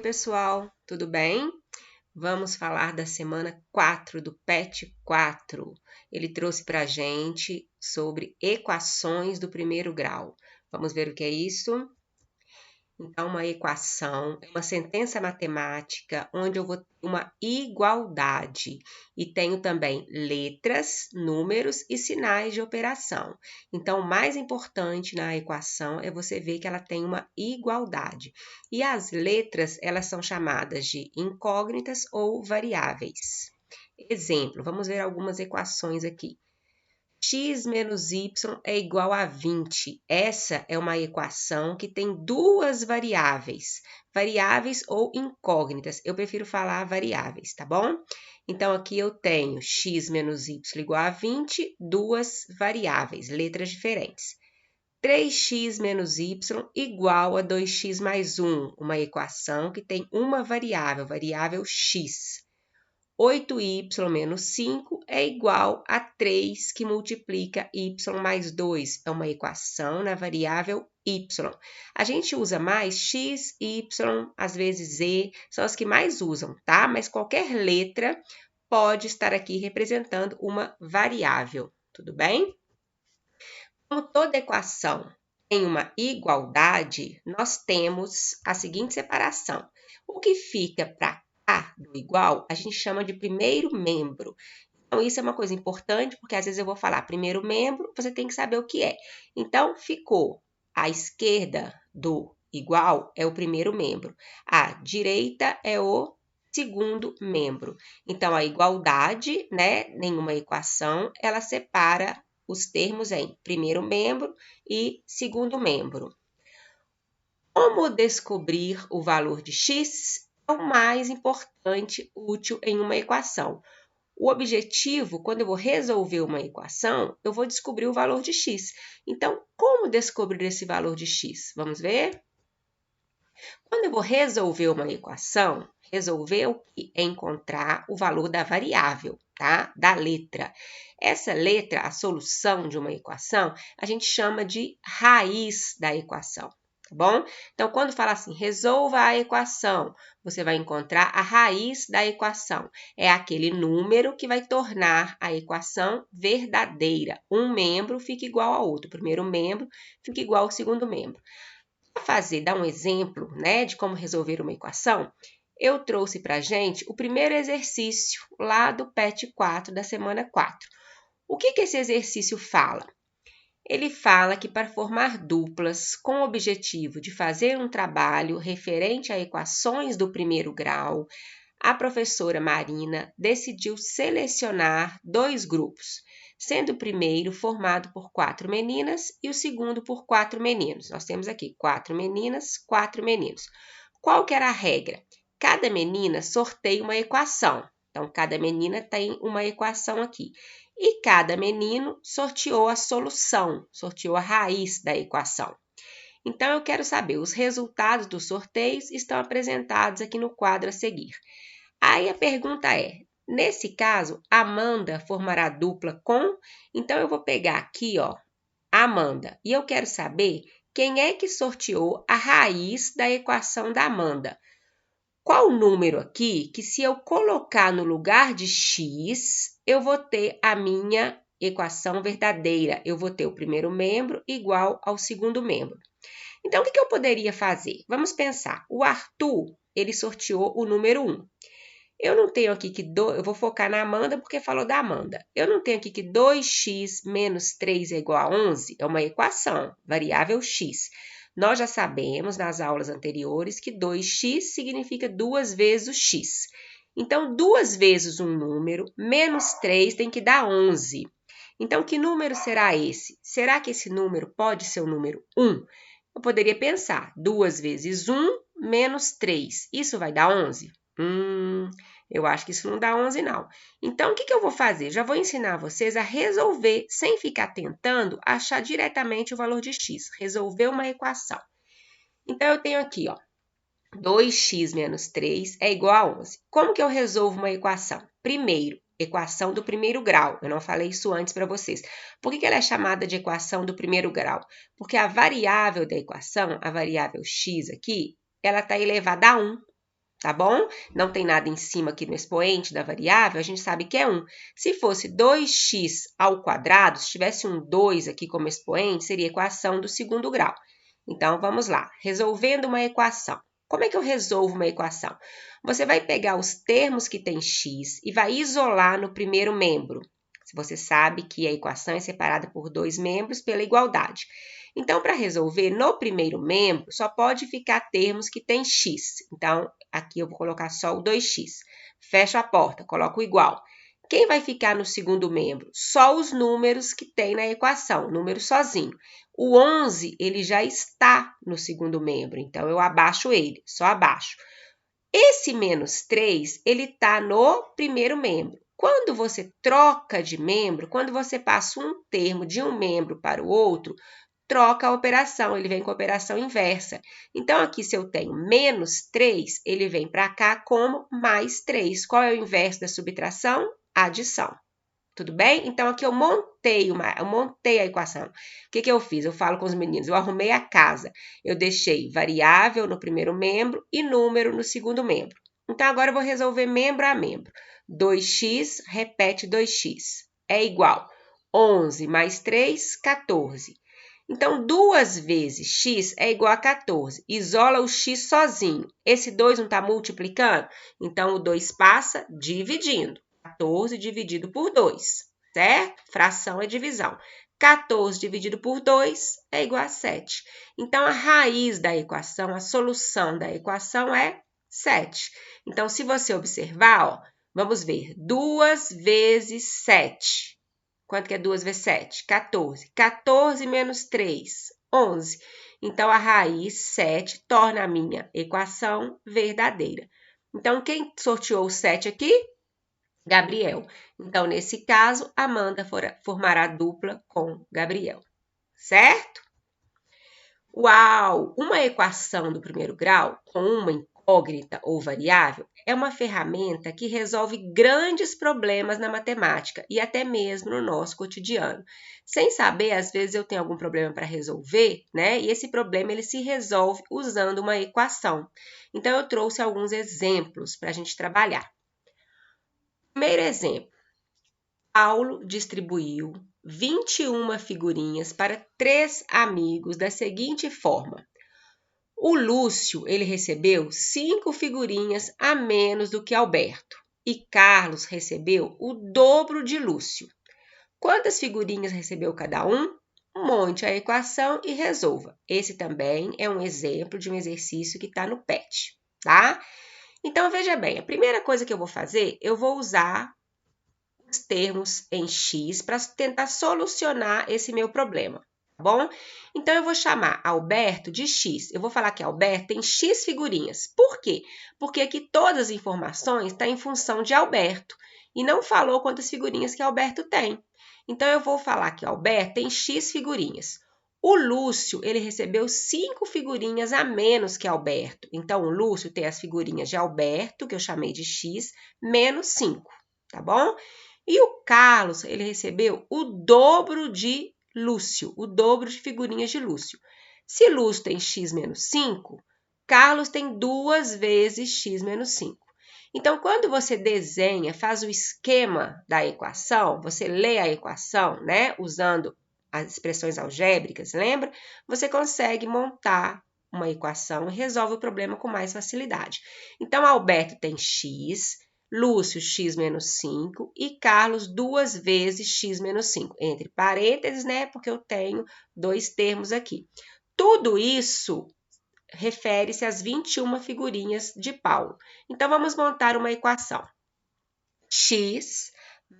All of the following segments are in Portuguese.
Pessoal, tudo bem? Vamos falar da semana 4 do PET 4. Ele trouxe para a gente sobre equações do primeiro grau. Vamos ver o que é isso? Então, uma equação é uma sentença matemática onde eu vou ter uma igualdade e tenho também letras, números e sinais de operação. Então, o mais importante na equação é você ver que ela tem uma igualdade. E as letras, elas são chamadas de incógnitas ou variáveis. Exemplo, vamos ver algumas equações aqui. X menos y é igual a 20. Essa é uma equação que tem duas variáveis ou incógnitas. Eu prefiro falar variáveis, tá bom? Então, aqui eu tenho x menos y igual a 20, duas variáveis, letras diferentes. 3x menos y igual a 2x mais 1, uma equação que tem uma variável x. 8y menos 5 é igual a 3 que multiplica y mais 2. É uma equação na variável y. A gente usa mais x, y, às vezes z, são as que mais usam, tá? Mas qualquer letra pode estar aqui representando uma variável, tudo bem? Como toda equação tem uma igualdade, nós temos a seguinte separação. O que fica para cá do igual, a gente chama de primeiro membro. Então, isso é uma coisa importante, porque às vezes eu vou falar primeiro membro, você tem que saber o que é. Então, ficou à esquerda do igual é o primeiro membro, à direita é o segundo membro. Então, a igualdade, né, nenhuma equação, ela separa os termos em primeiro membro e segundo membro. Como descobrir o valor de x é o mais importante, útil em uma equação. O objetivo, quando eu vou resolver uma equação, eu vou descobrir o valor de x. Então, como descobrir esse valor de x? Vamos ver? Quando eu vou resolver uma equação, resolver o que é encontrar o valor da variável, tá? Da letra. Essa letra, a solução de uma equação, a gente chama de raiz da equação, tá bom? Então, quando fala assim, resolva a equação, você vai encontrar a raiz da equação. É aquele número que vai tornar a equação verdadeira. Um membro fica igual ao outro, o primeiro membro fica igual ao segundo membro. Dar um exemplo, né, de como resolver uma equação, eu trouxe para a gente o primeiro exercício lá do PET 4 da semana 4. O que esse exercício fala? Ele fala que para formar duplas com o objetivo de fazer um trabalho referente a equações do primeiro grau, a professora Marina decidiu selecionar dois grupos, sendo o primeiro formado por 4 meninas e o segundo por 4 meninos. Nós temos aqui 4 meninas, 4 meninos. Qual que era a regra? Cada menina sorteia uma equação. Então, cada menina tem uma equação aqui. E cada menino sorteou a solução, sorteou a raiz da equação. Então, eu quero saber, os resultados dos sorteios estão apresentados aqui no quadro a seguir. Aí a pergunta é, nesse caso, Amanda formará dupla com? Então, eu vou pegar aqui, ó, Amanda, e eu quero saber quem é que sorteou a raiz da equação da Amanda. Qual número aqui que, se eu colocar no lugar de x, eu vou ter a minha equação verdadeira? Eu vou ter o primeiro membro igual ao segundo membro. Então, o que eu poderia fazer? Vamos pensar. O Arthur, ele sorteou o número 1. Eu não tenho aqui que... Eu vou focar na Amanda porque falou da Amanda. Eu não tenho aqui que 2x menos 3 é igual a 11? É uma equação, variável x. Nós já sabemos nas aulas anteriores que 2x significa 2 vezes o x. Então, 2 vezes um número, menos 3 tem que dar 11. Então, que número será esse? Será que esse número pode ser o número 1? Eu poderia pensar, 2 vezes 1 menos 3. Isso vai dar 11? Eu acho que isso não dá 11, não. Então, o que eu vou fazer? Já vou ensinar vocês a resolver, sem ficar tentando, achar diretamente o valor de x. Resolver uma equação. Então, eu tenho aqui, ó, 2x menos 3 é igual a 11. Como que eu resolvo uma equação? Primeiro, equação do primeiro grau. Eu não falei isso antes para vocês. Por que ela é chamada de equação do primeiro grau? Porque a variável da equação, a variável x aqui, ela está elevada a 1. tá bom? Não tem nada em cima aqui no expoente da variável, a gente sabe que é 1. Se fosse 2x ao quadrado, se tivesse um 2 aqui como expoente, seria a equação do segundo grau. Então, vamos lá. Resolvendo uma equação. Como é que eu resolvo uma equação? Você vai pegar os termos que tem x e vai isolar no primeiro membro. Você sabe que a equação é separada por dois membros pela igualdade. Então, para resolver no primeiro membro, só pode ficar termos que tem x. Então, aqui eu vou colocar só o 2x. Fecho a porta, coloco o igual. Quem vai ficar no segundo membro? Só os números que tem na equação, número sozinho. O 11, ele já está no segundo membro, então eu abaixo ele, só abaixo. Esse menos 3, ele está no primeiro membro. Quando você troca de membro, quando você passa um termo de um membro para o outro, troca a operação, ele vem com a operação inversa. Então, aqui, se eu tenho menos 3, ele vem para cá como mais 3. Qual é o inverso da subtração? Adição. Tudo bem? Então, aqui eu montei a equação. O que eu fiz? Eu falo com os meninos, eu arrumei a casa. Eu deixei variável no primeiro membro e número no segundo membro. Então, agora eu vou resolver membro a membro. 2x repete 2x. É igual 11 mais 3, 14. Então, 2 vezes x é igual a 14. Isola o x sozinho. Esse 2 não está multiplicando? Então, o 2 passa dividindo. 14 dividido por 2, certo? Fração é divisão. 14 dividido por 2 é igual a 7. Então, a raiz da equação, a solução da equação é 7. Então, se você observar, ó, vamos ver. 2 vezes 7. Quanto que é 2 vezes 7? 14. 14 menos 3, 11. Então, a raiz 7 torna a minha equação verdadeira. Então, quem sorteou o 7 aqui? Gabriel. Então, nesse caso, Amanda formará dupla com Gabriel, certo? Uau! Uma equação do primeiro grau com uma incógnita ou variável é uma ferramenta que resolve grandes problemas na matemática e até mesmo no nosso cotidiano. Sem saber, às vezes eu tenho algum problema para resolver, né? E esse problema ele se resolve usando uma equação. Então, eu trouxe alguns exemplos para a gente trabalhar. Primeiro exemplo, Paulo distribuiu 21 figurinhas para 3 amigos da seguinte forma. O Lúcio, ele recebeu 5 figurinhas a menos do que Alberto e Carlos recebeu o dobro de Lúcio. Quantas figurinhas recebeu cada um? Monte a equação e resolva. Esse também é um exemplo de um exercício que está no PET, tá? Então, veja bem, a primeira coisa que eu vou fazer, eu vou usar os termos em x para tentar solucionar esse meu problema, tá bom? Então, eu vou chamar Alberto de x. Eu vou falar que Alberto tem x figurinhas. Por quê? Porque aqui todas as informações estão em função de Alberto e não falou quantas figurinhas que Alberto tem. Então, eu vou falar que Alberto tem x figurinhas. O Lúcio, ele recebeu 5 figurinhas a menos que Alberto. Então, o Lúcio tem as figurinhas de Alberto, que eu chamei de x, menos 5, tá bom? E o Carlos, ele recebeu o dobro de Lúcio, o dobro de figurinhas de Lúcio. Se Lúcio tem x menos 5, Carlos tem 2 vezes x menos 5. Então, quando você desenha, faz o esquema da equação, você lê a equação, né, usando as expressões algébricas, lembra? Você consegue montar uma equação e resolve o problema com mais facilidade. Então, Alberto tem x, Lúcio x menos 5 e Carlos 2 vezes x menos 5. Entre parênteses, né, porque eu tenho dois termos aqui. Tudo isso refere-se às 21 figurinhas de Paulo. Então, vamos montar uma equação. X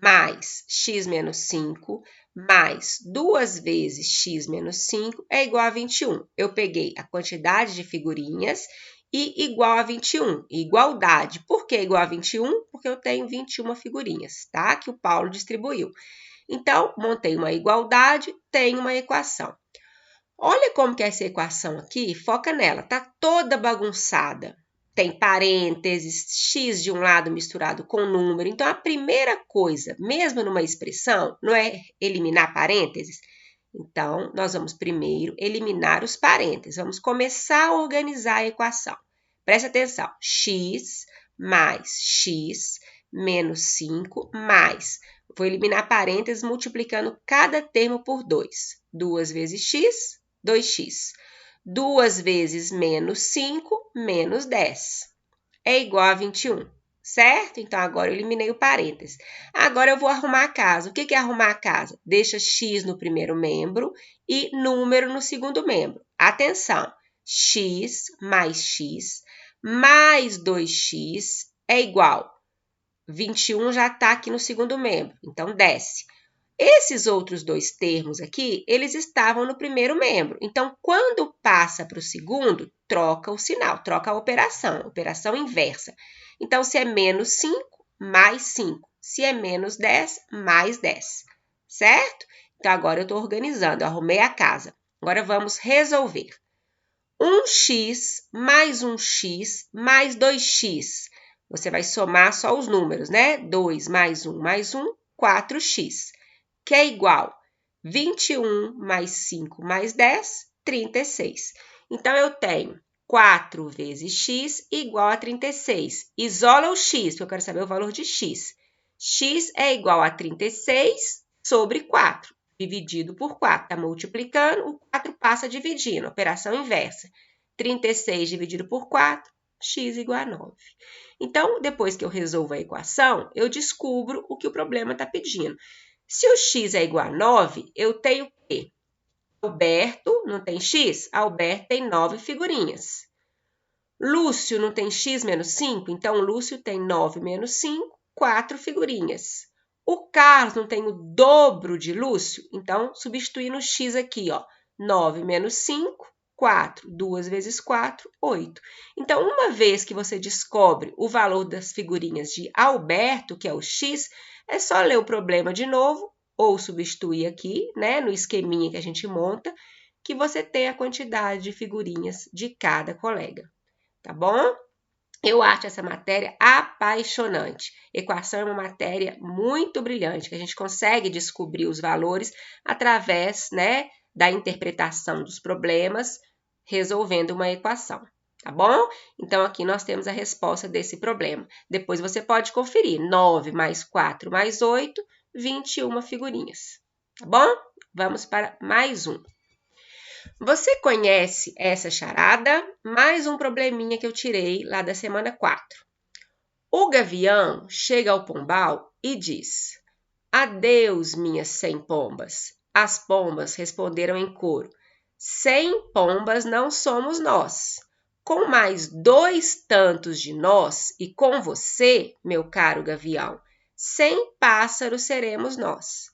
mais x menos 5 mais 2 vezes x menos 5 é igual a 21. Eu peguei a quantidade de figurinhas e igual a 21. Igualdade. Por que igual a 21? Porque eu tenho 21 figurinhas, tá? Que o Paulo distribuiu. Então, montei uma igualdade, tenho uma equação. Olha como que é essa equação aqui, foca nela, tá toda bagunçada. Tem parênteses, x de um lado misturado com número. Então, a primeira coisa, mesmo numa expressão, não é eliminar parênteses? Então, nós vamos primeiro eliminar os parênteses. Vamos começar a organizar a equação. Presta atenção. X mais x menos 5 mais. Vou eliminar parênteses multiplicando cada termo por 2. 2 vezes x, 2x. 2 vezes menos 5, menos 10. É igual a 21, certo? Então, agora eu eliminei o parênteses. Agora eu vou arrumar a casa. O que é arrumar a casa? Deixa x no primeiro membro e número no segundo membro. Atenção! X mais 2x é igual. 21 já está aqui no segundo membro, então desce. Esses outros dois termos aqui, eles estavam no primeiro membro. Então, quando passa para o segundo, troca o sinal, troca a operação inversa. Então, se é menos 5, mais 5. Se é menos 10, mais 10. Certo? Então, agora eu estou organizando, eu arrumei a casa. Agora, vamos resolver. 1x mais 1x mais 2x. Você vai somar só os números, né? 2 mais 1 mais 1, 4x. Que é igual 21 mais 5 mais 10, 36. Então, eu tenho 4 vezes x igual a 36. Isola o x, porque eu quero saber o valor de x. X é igual a 36 sobre 4, dividido por 4. Está multiplicando, o 4 passa dividindo, operação inversa. 36 dividido por 4, x igual a 9. Então, depois que eu resolvo a equação, eu descubro o que o problema está pedindo. Se o x é igual a 9, eu tenho o quê? Alberto não tem x? Alberto tem 9 figurinhas. Lúcio não tem x menos 5? Então, Lúcio tem 9 menos 5, 4 figurinhas. O Carlos não tem o dobro de Lúcio? Então, substituindo o x aqui, ó, 9 menos 5, 4. 2 vezes 4, 8. Então, uma vez que você descobre o valor das figurinhas de Alberto, que é o x, é só ler o problema de novo, ou substituir aqui, né, no esqueminha que a gente monta, que você tem a quantidade de figurinhas de cada colega, tá bom? Eu acho essa matéria apaixonante. Equação é uma matéria muito brilhante, que a gente consegue descobrir os valores através, né, da interpretação dos problemas, resolvendo uma equação. Tá bom? Então, aqui nós temos a resposta desse problema. Depois você pode conferir. 9 mais 4 mais 8, 21 figurinhas. Tá bom? Vamos para mais um. Você conhece essa charada? Mais um probleminha que eu tirei lá da semana 4. O gavião chega ao pombal e diz: Adeus, minhas 100 pombas. As pombas responderam em coro: 100 pombas não somos nós. Com mais 2 tantos de nós e com você, meu caro gavião, 100 pássaros seremos nós.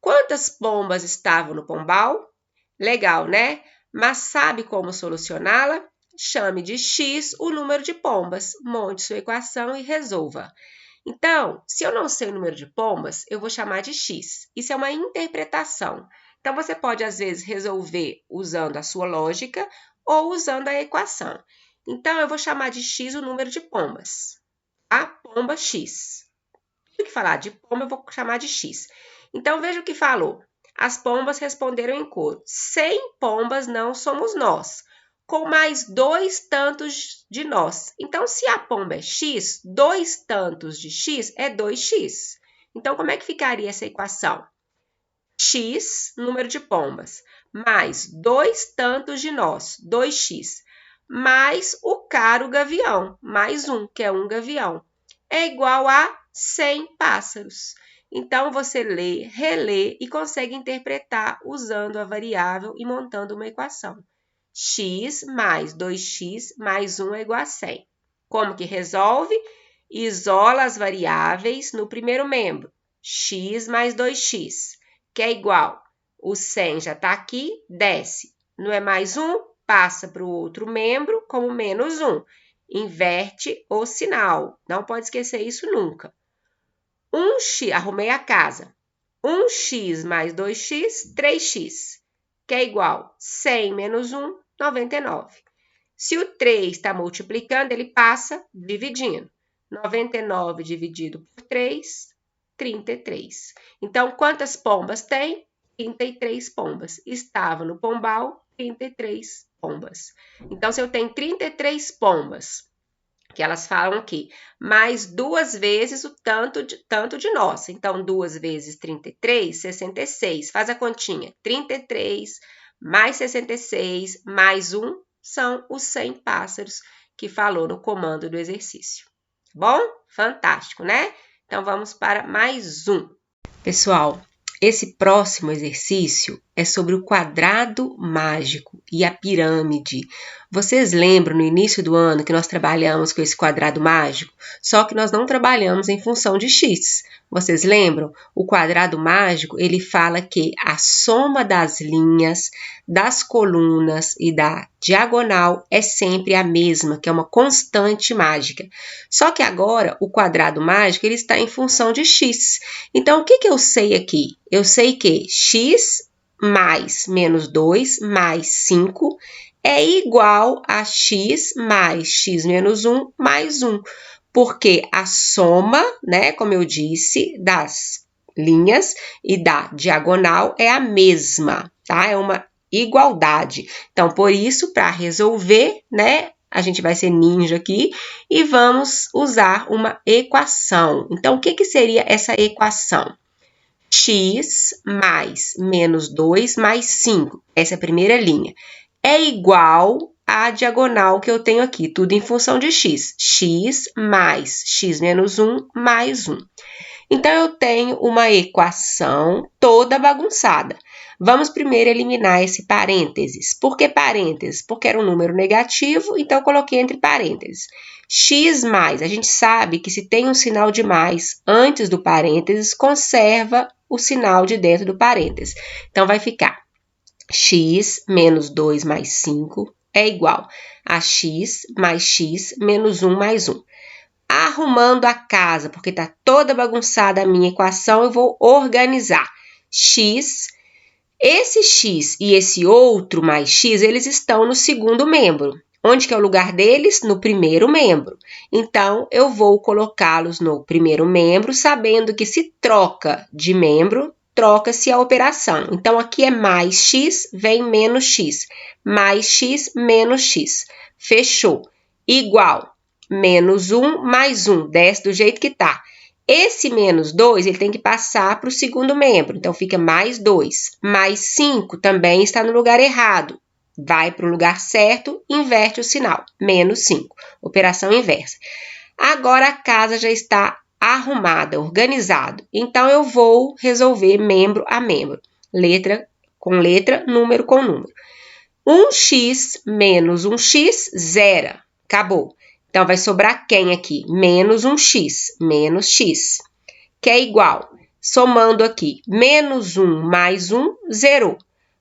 Quantas pombas estavam no pombal? Legal, né? Mas sabe como solucioná-la? Chame de x o número de pombas, monte sua equação e resolva. Então, se eu não sei o número de pombas, eu vou chamar de x. Isso é uma interpretação. Então, você pode, às vezes, resolver usando a sua lógica ou usando a equação. Então, eu vou chamar de x o número de pombas. A pomba x. Tudo que falar de pomba, eu vou chamar de x. Então, veja o que falou. As pombas responderam em coro: 100 pombas não somos nós, com mais 2 tantos de nós. Então, se a pomba é x, 2 tantos de x é 2x. Então, como é que ficaria essa equação? X, número de pombas, mais 2 tantos de nós, 2x, mais o caro gavião, mais 1, que é um gavião, é igual a 100 pássaros. Então, você lê, relê e consegue interpretar usando a variável e montando uma equação. X mais 2x mais 1 é igual a 100. Como que resolve? Isola as variáveis no primeiro membro. X mais 2x, que é igual. O 100 já está aqui, desce. Não é mais 1? Passa para o outro membro como menos 1. Inverte o sinal. Não pode esquecer isso nunca. 1x, arrumei a casa. 1x mais 2x, 3x, que é igual 100 menos 1, 99. Se o 3 está multiplicando, ele passa dividindo. 99 dividido por 3, 33. Então, quantas pombas tem? 33 pombas. Estava no pombal, 33 pombas. Então, se eu tenho 33 pombas, que elas falam aqui, mais 2 vezes o tanto de nossa. Então, 2 vezes 33, 66. Faz a continha. 33 mais 66 mais 1 são os 100 pássaros que falou no comando do exercício. Bom? Fantástico, né? Então, vamos para mais um. Pessoal, esse próximo exercício é sobre o quadrado mágico e a pirâmide. Vocês lembram no início do ano que nós trabalhamos com esse quadrado mágico? Só que nós não trabalhamos em função de x. Vocês lembram? O quadrado mágico, ele fala que a soma das linhas, das colunas e da diagonal é sempre a mesma, que é uma constante mágica. Só que agora, o quadrado mágico, ele está em função de x. Então, o que eu sei aqui? Eu sei que x mais menos 2 mais 5 é igual a x mais x menos 1 mais 1. Porque a soma, né, como eu disse, das linhas e da diagonal é a mesma, tá? É uma igualdade. Então, por isso, para resolver, né, a gente vai ser ninja aqui e vamos usar uma equação. Então, o que seria essa equação? X mais menos 2 mais 5, essa é a primeira linha, é igual à diagonal que eu tenho aqui, tudo em função de x. X mais x menos 1 mais 1. Então, eu tenho uma equação toda bagunçada. Vamos primeiro eliminar esse parênteses. Por que parênteses? Porque era um número negativo, então eu coloquei entre parênteses. X mais, a gente sabe que se tem um sinal de mais antes do parênteses, conserva o sinal de dentro do parênteses. Então, vai ficar x menos 2 mais 5 é igual a x mais x menos 1 mais 1. Arrumando a casa, porque está toda bagunçada a minha equação, eu vou organizar. X, esse x e esse outro mais x, eles estão no segundo membro. Onde que é o lugar deles? No primeiro membro. Então, eu vou colocá-los no primeiro membro, sabendo que se troca de membro, troca-se a operação. Então, aqui é mais x, vem menos x. Mais x, menos x. Fechou. Igual. Menos 1 mais 1, desce do jeito que tá. Esse menos 2, ele tem que passar para o segundo membro, então fica mais 2. Mais 5 também está no lugar errado. Vai para o lugar certo, inverte o sinal, menos 5. Operação inversa. Agora a casa já está arrumada, organizada. Então, eu vou resolver membro a membro. Letra com letra, número com número. 1x menos 1x, zero. Acabou. Então, vai sobrar quem aqui? Menos 1x, menos x, que é igual, somando aqui, menos 1 mais 1, zerou.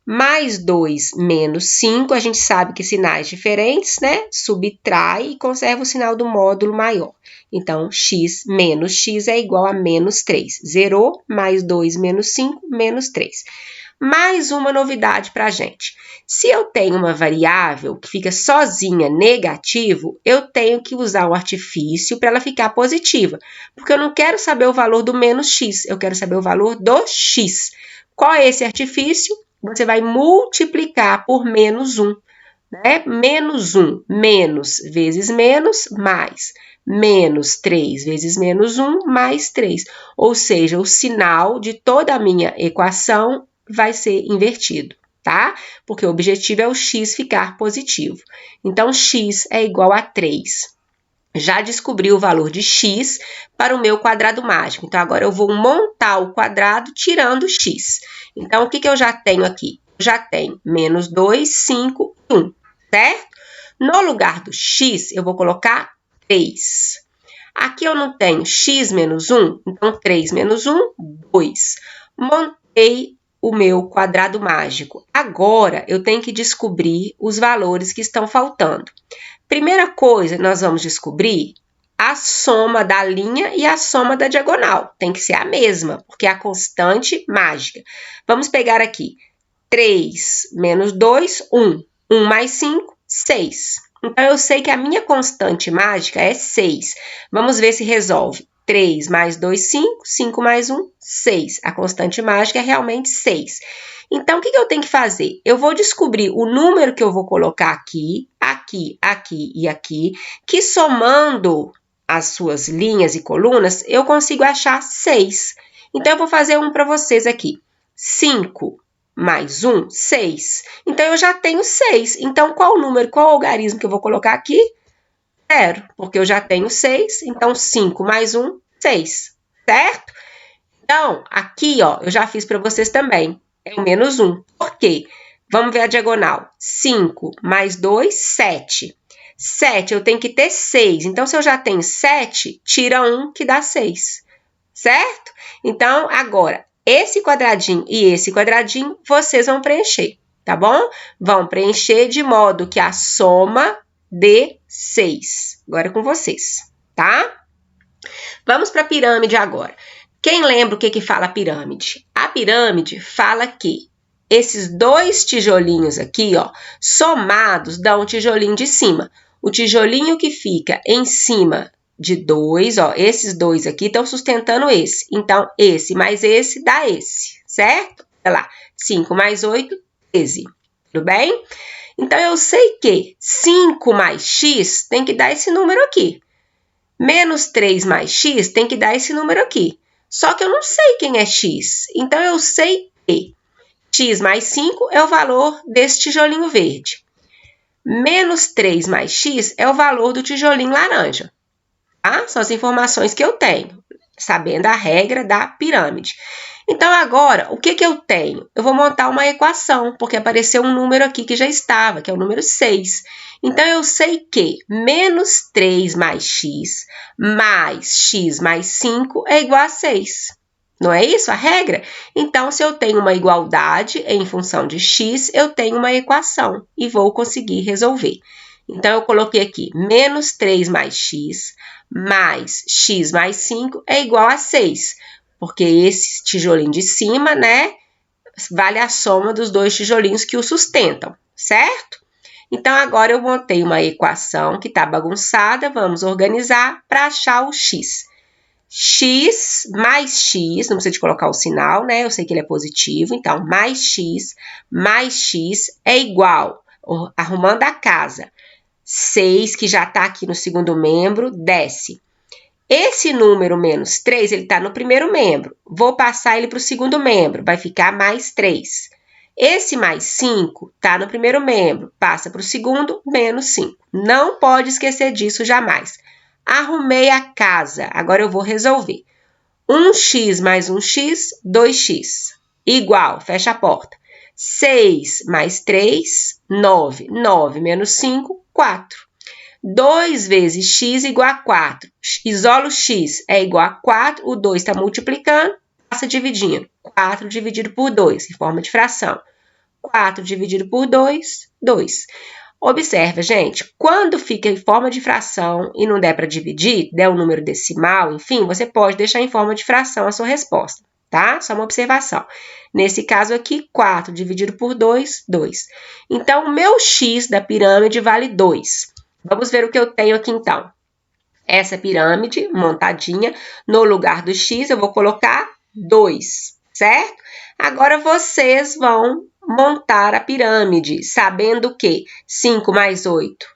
Mais 2 menos 5, a gente sabe que sinais diferentes, né? Subtrai e conserva o sinal do módulo maior. Então, x menos x é igual a menos 3. Zerou, mais 2 menos 5, menos 3. Mais uma novidade para a gente. Se eu tenho uma variável que fica sozinha negativo, eu tenho que usar um artifício para ela ficar positiva. Porque eu não quero saber o valor do menos x, eu quero saber o valor do x. Qual é esse artifício? Você vai multiplicar por menos 1. Né? Menos 1, menos vezes menos, mais. Menos 3 vezes menos 1, mais 3. Ou seja, o sinal de toda a minha equação vai ser invertido, tá? Porque o objetivo é o x ficar positivo. Então, x é igual a 3. Já descobri o valor de x para o meu quadrado mágico. Então, agora eu vou montar o quadrado tirando x. Então, o que eu já tenho aqui? Já tenho menos 2, 5 e 1, certo? No lugar do x, eu vou colocar 3. Aqui eu não tenho x menos 1, então 3 menos 1, 2. Montei o meu quadrado mágico. Agora, eu tenho que descobrir os valores que estão faltando. Primeira coisa, nós vamos descobrir a soma da linha e a soma da diagonal. Tem que ser a mesma, porque é a constante mágica. Vamos pegar aqui. 3 menos 2, 1. 1 mais 5, 6. Então, eu sei que a minha constante mágica é 6. Vamos ver se resolve. 3 mais 2, 5. 5 mais 1, 6. A constante mágica é realmente 6. Então, o que eu tenho que fazer? Eu vou descobrir o número que eu vou colocar aqui, aqui, aqui e aqui, que somando as suas linhas e colunas, eu consigo achar 6. Então, eu vou fazer um para vocês aqui. 5 mais 1, 6. Então, eu já tenho 6. Então, qual o número, qual o algarismo que eu vou colocar aqui? 0, porque eu já tenho 6. Então, 5 mais 1, 6. Certo? Então, aqui, ó, eu já fiz para vocês também. É o menos 1. Por quê? Vamos ver a diagonal. 5 mais 2, 7. 7, eu tenho que ter 6. Então, se eu já tenho 7, tira 1, que dá 6. Certo? Então, agora, esse quadradinho e esse quadradinho, vocês vão preencher, tá bom? Vão preencher de modo que a soma dê 6. Agora é com vocês, tá? Vamos para a pirâmide agora. Quem lembra o que fala a pirâmide? A pirâmide fala que esses dois tijolinhos aqui, ó, somados dão um tijolinho de cima. O tijolinho que fica em cima de 2, ó, esses dois aqui estão sustentando esse. Então, esse mais esse dá esse, certo? Olha lá, 5 mais 8, 13. Tudo bem? Então, eu sei que 5 mais x tem que dar esse número aqui. Menos 3 mais x tem que dar esse número aqui. Só que eu não sei quem é x. Então, eu sei que x mais 5 é o valor desse tijolinho verde. Menos 3 mais x é o valor do tijolinho laranja. Tá? São as informações que eu tenho, sabendo a regra da pirâmide. Então, agora, o que eu tenho? Eu vou montar uma equação, porque apareceu um número aqui que já estava, que é o número 6. Então, eu sei que menos 3 mais x mais 5 é igual a 6. Não é isso a regra? Então, se eu tenho uma igualdade em função de x, eu tenho uma equação e vou conseguir resolver. Então, eu coloquei aqui, menos 3 mais x mais 5 é igual a 6. Porque esse tijolinho de cima, né, vale a soma dos dois tijolinhos que o sustentam, certo? Então, agora eu montei uma equação que está bagunçada, vamos organizar para achar o x. X mais x, não precisa de colocar o sinal, né? Eu sei que ele é positivo, então, mais x é igual, arrumando a casa, 6, que já está aqui no segundo membro, desce. Esse número menos 3, ele está no primeiro membro. Vou passar ele para o segundo membro, vai ficar mais 3. Esse mais 5 está no primeiro membro, passa para o segundo, menos 5. Não pode esquecer disso jamais. Arrumei a casa, agora eu vou resolver. 1x mais 1x, 2x. Igual, fecha a porta. 6 mais 3, 9. 9 menos 5, 4. 2 vezes x igual a 4. Isolo x é igual a 4, o 2 está multiplicando, passa dividindo. 4 dividido por 2, em forma de fração. 4 dividido por 2, 2. Observa, gente, quando fica em forma de fração e não der para dividir, der um número decimal, enfim, você pode deixar em forma de fração a sua resposta, tá? Só uma observação. Nesse caso aqui, 4 dividido por 2, 2. Então, o meu x da pirâmide vale 2. Vamos ver o que eu tenho aqui, então. Essa pirâmide montadinha, no lugar do x, eu vou colocar 2, certo? Agora, vocês vão montar a pirâmide, sabendo que 5 mais 8,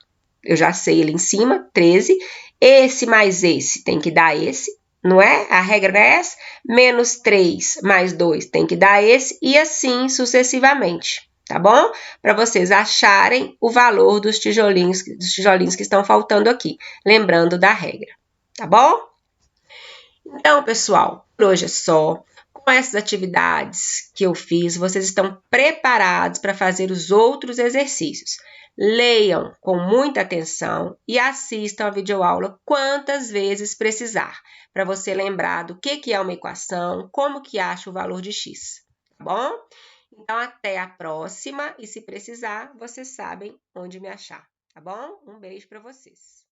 eu já sei ele em cima, 13. Esse mais esse tem que dar esse, não é? A regra é essa. Menos 3 mais 2 tem que dar esse, e assim sucessivamente. Tá bom? Para vocês acharem o valor dos tijolinhos que estão faltando aqui. Lembrando da regra. Tá bom? Então, pessoal, por hoje é só. Com essas atividades que eu fiz, vocês estão preparados para fazer os outros exercícios. Leiam com muita atenção e assistam a videoaula quantas vezes precisar, para você lembrar do que é uma equação, como que acha o valor de x. Tá bom? Então, até a próxima e se precisar, vocês sabem onde me achar, tá bom? Um beijo para vocês.